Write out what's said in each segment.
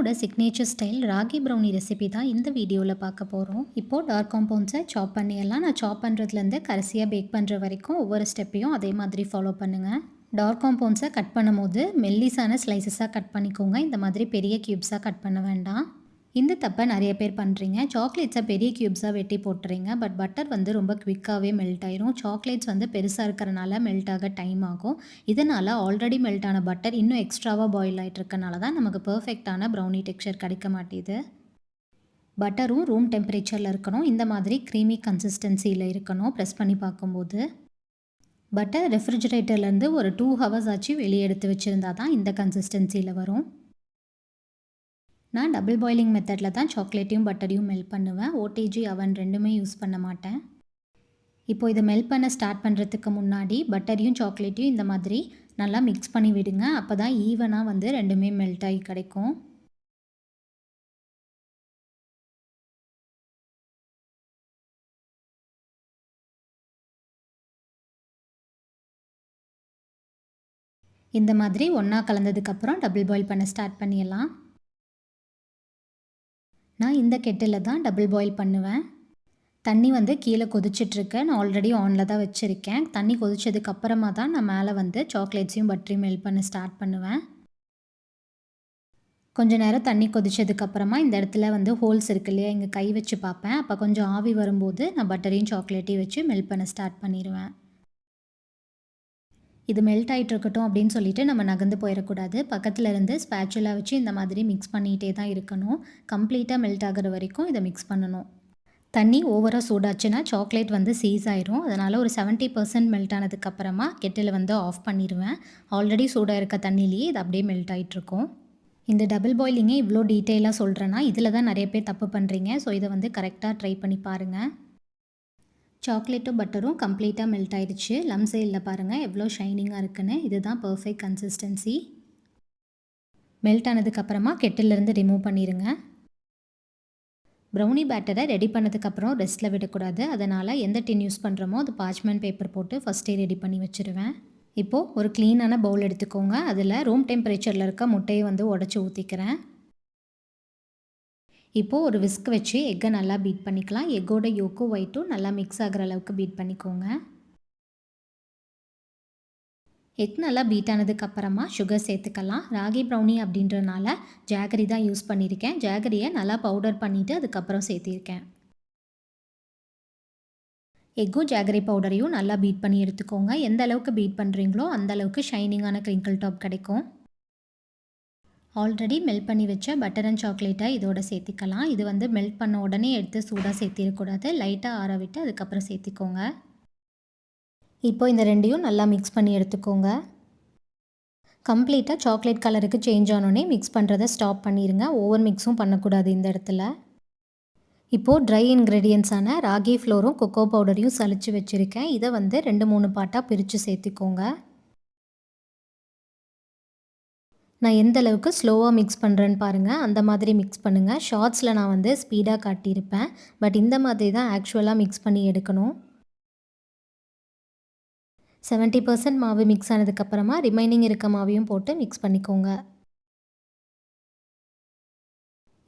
என்னோட signature style ragi brownie recipe தான் இந்த வீடியோவில் பார்க்க போகிறோம். இப்போது டார்க் காம்பவுண்ட்ஸை சாப் பண்ணிடலாம். நான் சாப் பண்ணுறதுலேருந்து கடைசியாக பேக் பண்ணுற வரைக்கும் ஒவ்வொரு ஸ்டெப்பையும் அதே மாதிரி ஃபாலோ பண்ணுங்கள். டார்க் காம்பவுண்ட்ஸை கட் பண்ணும்போது மெல்லிஸான ஸ்லைசஸாக கட் பண்ணிக்கோங்க. இந்த மாதிரி பெரிய க்யூப்ஸாக கட் பண்ண வேண்டாம். இந்த தப்பை நிறைய பேர் பண்ணுறீங்க. சாக்லேட்ஸை பெரிய க்யூப்ஸாக வெட்டி போட்டுறீங்க. பட் பட்டர் வந்து ரொம்ப குவிக்காகவே மெல்ட் ஆயிரும். சாக்லேட்ஸ் வந்து பெருசாக இருக்கிறனால மெல்ட் ஆக டைம் ஆகும். இதனால் ஆல்ரெடி மெல்ட் ஆன பட்டர் இன்னும் எக்ஸ்ட்ராவாக பாயில் ஆகிட்டு இருக்கனால தான் நமக்கு பர்ஃபெக்டான ப்ரௌனி டெக்ஸ்சர் கிடைக்க மாட்டேது. பட்டரும் ரூம் டெம்பரேச்சரில் இருக்கணும். இந்த மாதிரி க்ரீமி கன்சிஸ்டன்சியில் இருக்கணும். ப்ரெஸ் பண்ணி பார்க்கும்போது பட்டர் ரெஃப்ரிஜரேட்டர்லேருந்து ஒரு 2 ஹவர்ஸ் ஆச்சு வெளியே எடுத்து வச்சுருந்தா தான் இந்த கன்சிஸ்டன்சியில் வரும். நான் டபுள் பாயிலிங் மெத்தடில் தான் சாக்லேட்டையும் பட்டரையும் மெல்ட் பண்ணுவேன். ஓடிஜி அவன் ரெண்டுமே யூஸ் பண்ண மாட்டேன். இப்போது இதை மெல்ட் பண்ண ஸ்டார்ட் பண்ணுறதுக்கு முன்னாடி பட்டரையும் சாக்லேட்டையும் இந்த மாதிரி நல்லா மிக்ஸ் பண்ணி விடுங்க. அப்போ தான் ஈவனாக வந்து ரெண்டுமே மெல்ட் ஆகி கிடைக்கும். இந்த மாதிரி ஒன்றா கலந்ததுக்கப்புறம் டபுள் பாயில் பண்ண ஸ்டார்ட் பண்ணிடலாம். நான் இந்த கெட்டில் தான் டபுள் பாயில் பண்ணுவேன். தண்ணி வந்து கீழே கொதிச்சிட்ருக்கு. நான் ஆல்ரெடி ஆனில் தான் வச்சுருக்கேன். தண்ணி கொதிச்சதுக்கப்புறமா தான் நான் மேலே வந்து சாக்லேட்ஸையும் பட்டரையும் மெல்ட் பண்ண ஸ்டார்ட் பண்ணுவேன். கொஞ்சம் நேரம் தண்ணி கொதிச்சதுக்கப்புறமா இந்த இடத்துல வந்து ஹோல்ஸ் இருக்கு இல்லையா, இங்கே கை வச்சு பார்ப்பேன். அப்போ கொஞ்சம் ஆவி வரும்போது நான் பட்டரையும் சாக்லேட்டையும் வச்சு மெல்ட் பண்ண ஸ்டார்ட் பண்ணிடுவேன். இது மெல்ட் ஆகிட்டு இருக்கட்டும் அப்படின்னு சொல்லிட்டு நம்ம நகர்ந்து போயிடக்கூடாது. பக்கத்தில் இருந்து ஸ்பேச்சுலா வச்சு இந்த மாதிரி மிக்ஸ் பண்ணிகிட்டே தான் இருக்கணும். கம்ப்ளீட்டாக மெல்ட் ஆகிற வரைக்கும் இதை மிக்ஸ் பண்ணணும். தண்ணி ஓவராக சூடாச்சுன்னா சாக்லேட் வந்து சீஸ் ஆயிரும். அதனால் ஒரு 70% மெல்ட் ஆனதுக்கப்புறமா கெட்டில் வந்து ஆஃப் பண்ணிடுவேன். ஆல்ரெடி சூடாக இருக்க தண்ணியிலேயே இது அப்படியே மெல்ட் ஆகிட்ருக்கும். இந்த டபுள் பாயிலிங்கே இவ்வளோ டீட்டெயிலாக சொல்கிறேன்னா இதில் தான் நிறைய பேர் தப்பு பண்ணுறீங்க. ஸோ இதை வந்து கரெக்டாக ட்ரை பண்ணி பாருங்கள். சாக்லேட்டும் பட்டரும் கம்ப்ளீட்டாக மெல்ட் ஆயிடுச்சு. லம்ஸே இல்லை பாருங்கள் எவ்வளோ ஷைனிங்காக இருக்குன்னு. இதுதான் பர்ஃபெக்ட் கன்சிஸ்டன்சி. மெல்ட் ஆனதுக்கப்புறமா கெட்டிலேருந்து ரிமூவ் பண்ணிடுங்க. ப்ரௌனி பேட்டரை ரெடி பண்ணதுக்கப்புறம் ரெஸ்ட்டில் விடக்கூடாது. அதனால் எந்த டின் யூஸ் பண்ணுறோமோ அது பார்ச்மெண்ட் பேப்பர் போட்டு ஃபஸ்ட்டே ரெடி பண்ணி வச்சுருவேன். இப்போது ஒரு க்ளீனான பவுல் எடுத்துக்கோங்க. அதில் ரூம் டெம்பரேச்சரில் இருக்க முட்டையை வந்து உடச்சி ஊற்றிக்கிறேன். இப்போது ஒரு விஸ்க் வச்சு எக்கை நல்லா பீட் பண்ணிக்கலாம். எக்கோட யோக்கும் ஒயிட்டும் நல்லா மிக்ஸ் ஆகிற அளவுக்கு பீட் பண்ணிக்கோங்க. எக் நல்லா பீட் ஆனதுக்கப்புறமா சுகர் சேர்த்துக்கலாம். ராகி ப்ரௌனி அப்படின்றனால ஜாகரி தான் யூஸ் பண்ணியிருக்கேன். ஜாகரியை நல்லா பவுடர் பண்ணிவிட்டு அதுக்கப்புறம் சேர்த்திருக்கேன். எக்கும் ஜாகரி பவுடரையும் நல்லா பீட் பண்ணி எடுத்துக்கோங்க. எந்த அளவுக்கு பீட் பண்ணுறீங்களோ அந்த அளவுக்கு ஷைனிங்கான க்ரிங்கிள் டாப் கிடைக்கும். ஆல்ரெடி மெல்ட் பண்ணி வச்ச பட்டர் அண்ட் சாக்லேட்டை இதோட சேர்த்திக்கலாம். இது வந்து மெல்ட் பண்ண உடனே எடுத்து சூடாக சேர்த்திடக்கூடாது. லைட்டாக ஆற விட்டு அதுக்கப்புறம் சேர்த்திக்கோங்க. இப்போ இந்த ரெண்டையும் நல்லா மிக்ஸ் பண்ணி எடுத்துக்கோங்க. கம்ப்ளீட்டாக சாக்லேட் கலருக்கு சேஞ்ச் ஆனோடனே மிக்ஸ் பண்ணுறதை ஸ்டாப் பண்ணிடுங்க. ஓவர் மிக்ஸும் பண்ணக்கூடாது இந்த இடத்துல. இப்போது ட்ரை இன்க்ரீடியன்ஸான ராகி ஃப்ளோரும் கொக்கோ பவுடரையும் சலிச்சு வச்சுருக்கேன். இதை வந்து 2-3 பார்ட்டாக பிரித்து சேர்த்திக்கோங்க. நான் எந்த அளவுக்கு ஸ்லோவாக மிக்ஸ் பண்ணுறேன்னு பாருங்கள். அந்த மாதிரி மிக்ஸ் பண்ணுங்கள். ஷார்ட்ஸில் நான் வந்து ஸ்பீடாக காட்டியிருப்பேன். பட் இந்த மாதிரி தான் ஆக்சுவலாக மிக்ஸ் பண்ணி எடுக்கணும். 70% மாவு மிக்ஸ் ஆனதுக்கப்புறமா ரிமைனிங் இருக்க மாவையும் போட்டு மிக்ஸ் பண்ணிக்கோங்க.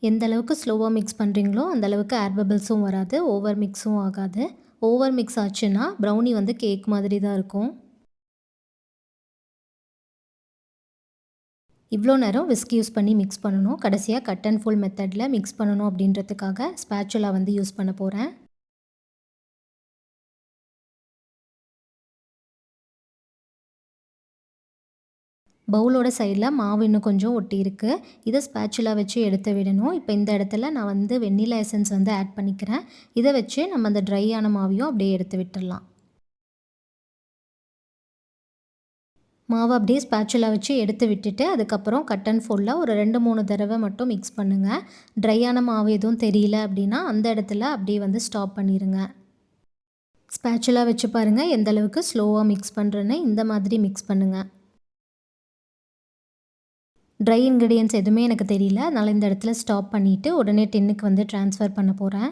எந்த அளவுக்கு ஸ்லோவாக மிக்ஸ் பண்ணுறீங்களோ அந்தளவுக்கு ஏர் பபிள்ஸும் வராது, ஓவர் மிக்ஸும் ஆகாது. ஓவர் மிக்ஸ் ஆச்சுன்னா ப்ரௌனி வந்து கேக் மாதிரி தான் இருக்கும். இவ்வளோ நேரம் விஸ்க் யூஸ் பண்ணி மிக்ஸ் பண்ணணும். கடைசியாக கட் அண்ட் ஃபுல் மெத்தடில் மிக்ஸ் பண்ணணும் அப்படின்றதுக்காக ஸ்பேச்சுலா வந்து யூஸ் பண்ண போகிறேன். பவுலோட சைடில் மாவு இன்னும் கொஞ்சம் ஒட்டி இருக்குது. இதை ஸ்பேச்சுலா வச்சு எடுத்து விடணும். இப்போ இந்த இடத்துல நான் வந்து வெண்ணிலா எசன்ஸ் வந்து ஆட் பண்ணிக்கிறேன். இதை வச்சு நம்ம அந்த ட்ரை ஆன மாவையும் அப்படியே எடுத்து விட்டுடலாம். மாவை அப்படியே ஸ்பேச்சுலா வச்சு எடுத்து விட்டுட்டு அதுக்கப்புறம் கட் அண்ட் ஃபோல்டில் ஒரு 2-3 தடவை மட்டும் மிக்ஸ் பண்ணுங்கள். ட்ரையான மாவு எதுவும் தெரியல அப்படின்னா அந்த இடத்துல அப்படியே வந்து ஸ்டாப் பண்ணிடுங்க. ஸ்பேச்சுலா வச்சு பாருங்கள் எந்த அளவுக்கு ஸ்லோவாக மிக்ஸ் பண்ணுறேன்னு. இந்த மாதிரி மிக்ஸ் பண்ணுங்கள். ட்ரை இன்க்ரீடியன்ட்ஸ் எதுவுமே எனக்கு தெரியல. அதனால் இந்த இடத்துல ஸ்டாப் பண்ணிவிட்டு உடனே டின்னுக்கு வந்து ட்ரான்ஸ்ஃபர் பண்ண போகிறேன்.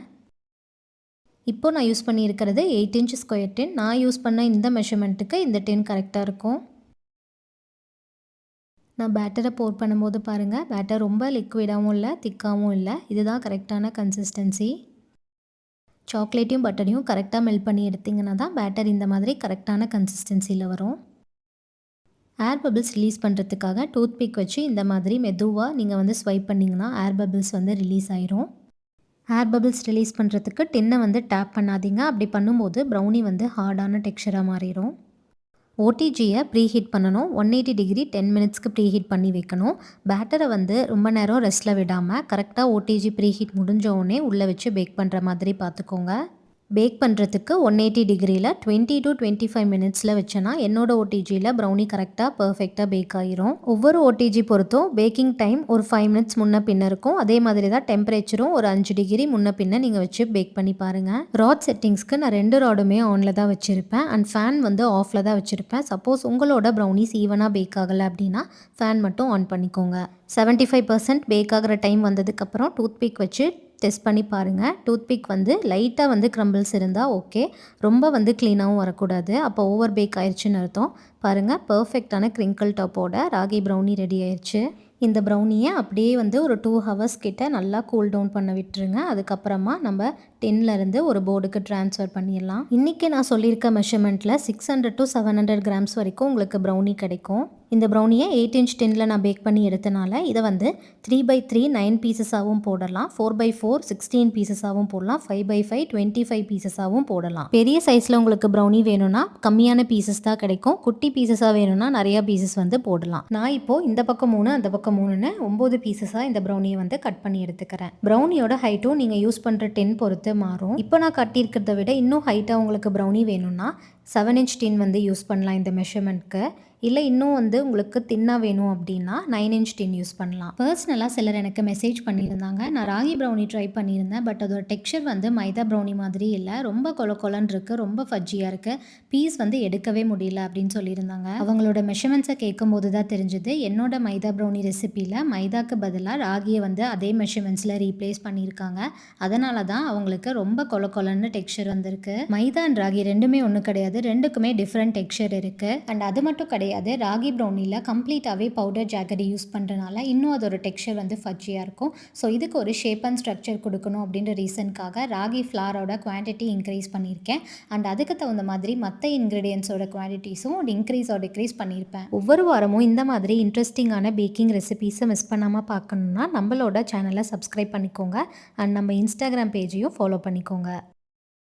இப்போது நான் யூஸ் பண்ணியிருக்கிறது 8 இன்ச் ஸ்கொயர் டின். நான் யூஸ் பண்ண இந்த மெஷர்மெண்ட்டுக்கு இந்த டின் கரெக்டாக இருக்கும். நான் பேட்டரை போர் பண்ணும்போது பாருங்கள், பேட்டர் ரொம்ப லிக்விடாகவும் இல்லை, திக்காகவும் இல்லை. இதுதான் கரெக்டான கன்சிஸ்டன்சி. சாக்லேட்டையும் பட்டரையும் கரெக்டாக மெல்ட் பண்ணி எடுத்திங்கன்னா தான் பேட்டர் இந்த மாதிரி கரெக்டான கன்சிஸ்டன்சியில் வரும். ஏர் பபிள்ஸ் ரிலீஸ் பண்ணுறதுக்காக டூத் பிக் வச்சு இந்த மாதிரி மெதுவாக நீங்கள் வந்து ஸ்வைப் பண்ணிங்கன்னா ஏர் பபிள்ஸ் வந்து ரிலீஸ் ஆயிரும். ஏர் பபிள்ஸ் ரிலீஸ் பண்ணுறதுக்கு டின்னை வந்து டேப் பண்ணாதீங்க. அப்படி பண்ணும்போது ப்ரௌனி வந்து ஹார்டான டெக்ஸ்சராக மாறிடும். ஓடிஜியை ப்ரீஹீட் பண்ணணும். 180 டிகிரி 10 மினிட்ஸ்க்கு ப்ரீஹீட் பண்ணி வைக்கணும். பேட்டரை வந்து ரொம்ப நேரம் ரெஸ்ட்டில் விடாமல் கரெக்டாக ஓடிஜி ப்ரீஹீட் முடிஞ்ச உடனே உள்ளே வச்சு பேக் பண்ணுற மாதிரி பார்த்துக்கோங்க. பேக் பண்ணுறதுக்கு 180 டிகிரியில் 20 to 25 மினிட்ஸில் வச்சேன்னா என்னோட ஓடிஜியில் ப்ரௌனி கரெக்டாக பர்ஃபெக்டாக பேக் ஆகிரும். ஒவ்வொரு ஓடிஜி பொறுத்தும் பேக்கிங் டைம் ஒரு 5 மினிட்ஸ் முன்ன பின்ன இருக்கும். அதே மாதிரி தான் டெம்பரேச்சரும் ஒரு 5 டிகிரி முன்ன பின்ன நீங்கள் வச்சு பேக் பண்ணி பாருங்கள். ராட் செட்டிங்ஸ்க்கு நான் 2 ராடுமே ஆனில் தான் வச்சுருப்பேன் அண்ட் ஃபேன் வந்து ஆஃபில் தான் வச்சுருப்பேன். சப்போஸ் உங்களோட ப்ரௌனிஸ் ஈவனாக பேக் ஆகலை அப்படின்னா ஃபேன் மட்டும் ஆன் பண்ணிக்கோங்க. 75% பேக் ஆகிற டைம் வந்ததுக்கப்புறம் டூத்பிக் வச்சு டெஸ்ட் பண்ணி பாருங்கள். டூத்பிக் வந்து லைட்டாக வந்து க்ரம்பிள்ஸ் இருந்தால் ஓகே, ரொம்ப வந்து க்ளீனாகவும் வரக்கூடாது. அப்போ ஓவர் பேக் ஆயிடுச்சுன்னு அர்த்தம். பாருங்கள், பர்ஃபெக்டான க்ரிங்கிள் டாப்போட ராகி ப்ரௌனி ரெடி ஆயிடுச்சு. இந்த ப்ரௌனியை அப்படியே வந்து ஒரு 2 ஹவர்ஸ் கிட்ட நல்லா கூல் டவுன் பண்ண விட்டுருங்க. அதுக்கப்புறமா நம்ம டின்லேருந்து ஒரு போர்டுக்கு ட்ரான்ஸ்ஃபர் பண்ணிடலாம். இன்றைக்கி நான் சொல்லியிருக்க மெஷர்மெண்ட்டில் 600 to 700 கிராம்ஸ் வரைக்கும் உங்களுக்கு ப்ரௌனி கிடைக்கும். இந்த ப்ரௌனியை 8 inch டின்னில் நான் பேக் பண்ணி எடுத்தனால இதை வந்து 3x3 9 பீசஸாகவும் போடலாம், 4x4 16 பீசஸாகவும் போடலாம், 5x5 25 பீசஸாகவும் போடலாம். பெரிய சைஸில் உங்களுக்கு ப்ரௌனி வேணும்னா கம்மியான பீசஸ் தான் கிடைக்கும். குட்டி பீசஸாக வேணும்னா நிறையா பீசஸ் வந்து போடலாம். நான் இப்போது இந்த பக்கம் 3 அந்த பக்கம் 3ன்னு 9 பீசஸாக இந்த ப்ரௌனியை வந்து கட் பண்ணி எடுத்துக்கிறேன். ப்ரௌனியோட ஹைட்டும் நீங்கள் யூஸ் பண்ணுற டின் பொறுத்து மாறும். இப்போ நான் கட்டியிருக்கிறத விட இன்னும் ஹைட்டாக உங்களுக்கு ப்ரௌனி வேணும்னா 7 inch டின் வந்து யூஸ் பண்ணலாம் இந்த மெஷர்மெண்ட்க்கு. இல்லை இன்னும் வந்து உங்களுக்கு தின்னாக வேணும் அப்படின்னா 9 inch டின் யூஸ் பண்ணலாம். பர்சனலாக சிலர் எனக்கு மெசேஜ் பண்ணியிருந்தாங்க, நான் ராகி ப்ரௌனி ட்ரை பண்ணியிருந்தேன், பட் அதோட டெக்ஸ்சர் வந்து மைதா ப்ரௌனி மாதிரி இல்லை, ரொம்ப கொலன்னு இருக்குது, ரொம்ப ஃபஜ்ஜியாக இருக்குது, பீஸ் வந்து எடுக்கவே முடியல அப்படின்னு சொல்லியிருந்தாங்க. அவங்களோட மெஷர்மெண்ட்ஸை கேட்கும்போது தான் தெரிஞ்சுது என்னோட மைதா ப்ரௌனி ரெசிப்பியில் மைதாக்கு பதிலாக ராகியை வந்து அதே மெஷர்மெண்ட்ஸில் ரீப்ளேஸ் பண்ணியிருக்காங்க. அதனால தான் அவங்களுக்கு ரொம்ப கொலன்னு டெக்ஸ்சர் வந்திருக்கு. மைதா அண்ட் ராகி ரெண்டுமே ஒன்று கிடையாது, ரெண்டுக்குமே டிஃப்ரெண்ட் டெக்ஸ்சர் இருக்குது. அண்ட் அது மட்டும் கிடையாது, ராகி ப்ரௌனியில் கம்ப்ளீட்டாகவே பவுடர் ஜாகரி யூஸ் பண்ணுறனால இன்னும் அதோட டெக்ஸ்சர் வந்து ஃபஜ்ஜியாக இருக்கும். ஸோ இதுக்கு ஒரு ஷேப் அண்ட் ஸ்ட்ரக்சர் கொடுக்கணும் அப்படின்ற ரீசனுக்காக ராகி ஃப்ளாரோட குவான்டிட்டி இன்க்ரீஸ் பண்ணியிருக்கேன். அண்ட் அதுக்கு தகுந்த மாதிரி மற்ற இன்க்ரீடியன்ஸோட குவான்டிட்டிஸும் இன்க்ரீஸ் ஆர் டிக்ரீஸ் பண்ணியிருப்பேன். ஒவ்வொரு வாரமும் இந்த மாதிரி இன்ட்ரெஸ்டிங்கான பேக்கிங் ரெசிபீஸை மிஸ் பண்ணாமல் பார்க்கணுன்னா நம்மளோட சேனலை சப்ஸ்கிரைப் பண்ணிக்கோங்க அண்ட் நம்ம இன்ஸ்டாகிராம் பேஜையும் ஃபாலோ பண்ணிக்கோங்க.